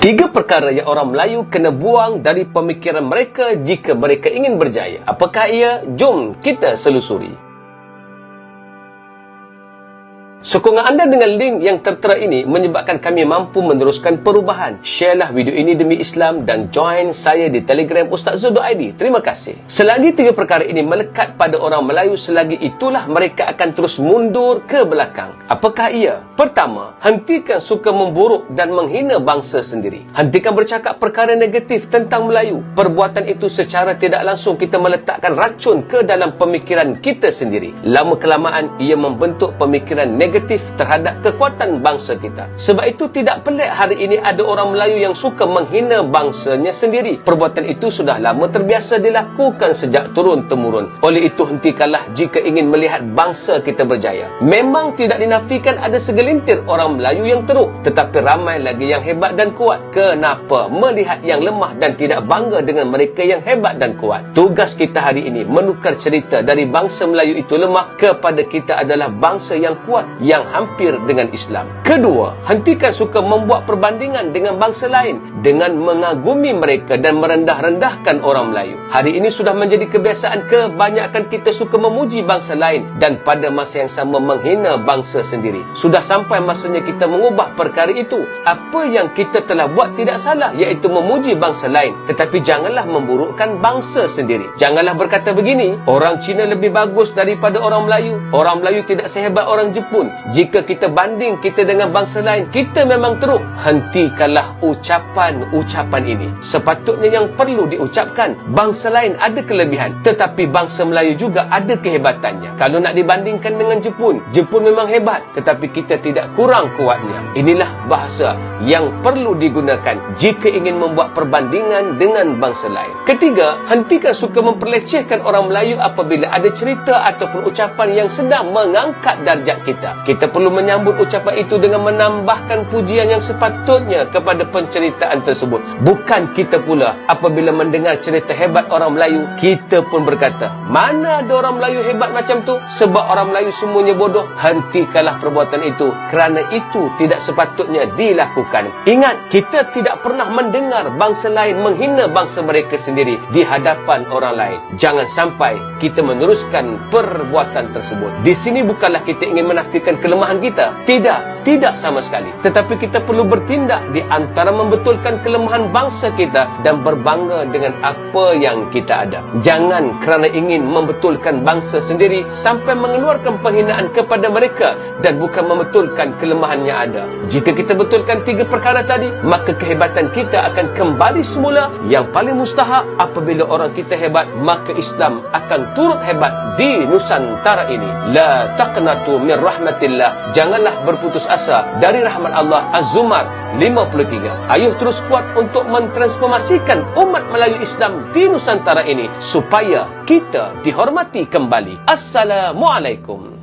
Tiga perkara yang orang Melayu kena buang dari pemikiran mereka jika mereka ingin berjaya. Apakah ia? Jom kita selusuri. Sokongan anda dengan link yang tertera ini menyebabkan kami mampu meneruskan perubahan. Sharelah video ini demi Islam dan join saya di Telegram Ustaz.id. Terima kasih. Selagi tiga perkara ini melekat pada orang Melayu, selagi itulah mereka akan terus mundur ke belakang. Apakah ia? Pertama, hentikan suka memburuk dan menghina bangsa sendiri. Hentikan bercakap perkara negatif tentang Melayu. Perbuatan itu secara tidak langsung kita meletakkan racun ke dalam pemikiran kita sendiri. Lama-kelamaan ia membentuk pemikiran negatif terhadap kekuatan bangsa kita. Sebab itu tidak pelik hari ini ada orang Melayu yang suka menghina bangsanya sendiri. Perbuatan itu sudah lama terbiasa dilakukan sejak turun-temurun. Oleh itu hentikanlah jika ingin melihat bangsa kita berjaya. Memang tidak dinafikan ada segelintir orang Melayu yang teruk, tetapi ramai lagi yang hebat dan kuat. Kenapa melihat yang lemah dan tidak bangga dengan mereka yang hebat dan kuat? Tugas kita hari ini menukar cerita dari bangsa Melayu itu lemah kepada kita adalah bangsa yang kuat, yang hampir dengan Islam. Kedua, hentikan suka membuat perbandingan dengan bangsa lain dengan mengagumi mereka dan merendah-rendahkan orang Melayu. Hari ini sudah menjadi kebiasaan kebanyakan kita suka memuji bangsa lain dan pada masa yang sama menghina bangsa sendiri. Sudah sampai masanya kita mengubah perkara itu. Apa yang kita telah buat tidak salah, iaitu memuji bangsa lain, tetapi janganlah memburukkan bangsa sendiri. Janganlah berkata begini, orang Cina lebih bagus daripada orang Melayu, orang Melayu tidak sehebat orang Jepun. Jika kita banding kita dengan bangsa lain, kita memang teruk. Hentikanlah ucapan-ucapan ini. Sepatutnya yang perlu diucapkan, bangsa lain ada kelebihan, tetapi bangsa Melayu juga ada kehebatannya. Kalau nak dibandingkan dengan Jepun, Jepun memang hebat, tetapi kita tidak kurang kuatnya. Inilah bahasa yang perlu digunakan jika ingin membuat perbandingan dengan bangsa lain. Ketiga, hentikan suka memperlecehkan orang Melayu apabila ada cerita ataupun ucapan yang sedang mengangkat darjat kita. Kita perlu menyambut ucapan itu dengan menambahkan pujian yang sepatutnya kepada penceritaan tersebut. Bukan kita pula apabila mendengar cerita hebat orang Melayu, kita pun berkata, mana ada orang Melayu hebat macam tu? Sebab orang Melayu semuanya bodoh. Hentikanlah perbuatan itu, kerana itu tidak sepatutnya dilakukan. Ingat, kita tidak pernah mendengar bangsa lain menghina bangsa mereka sendiri di hadapan orang lain. Jangan sampai kita meneruskan perbuatan tersebut. Di sini bukanlah kita ingin menafikan kelemahan kita. Tidak sama sekali. Tetapi kita perlu bertindak di antara membetulkan kelemahan bangsa kita dan berbangga dengan apa yang kita ada. Jangan kerana ingin membetulkan bangsa sendiri sampai mengeluarkan penghinaan kepada mereka dan bukan membetulkan kelemahan yang ada. Jika kita betulkan tiga perkara tadi, maka kehebatan kita akan kembali semula. Yang paling mustahak, apabila orang kita hebat, maka Islam akan turut hebat di Nusantara ini. La taqnatu min rahmatillah. Janganlah berputus asa dari rahmat Allah. Az-Zumar 53. Ayuh terus kuat untuk mentransformasikan umat Melayu Islam di Nusantara ini supaya kita dihormati kembali. Assalamualaikum.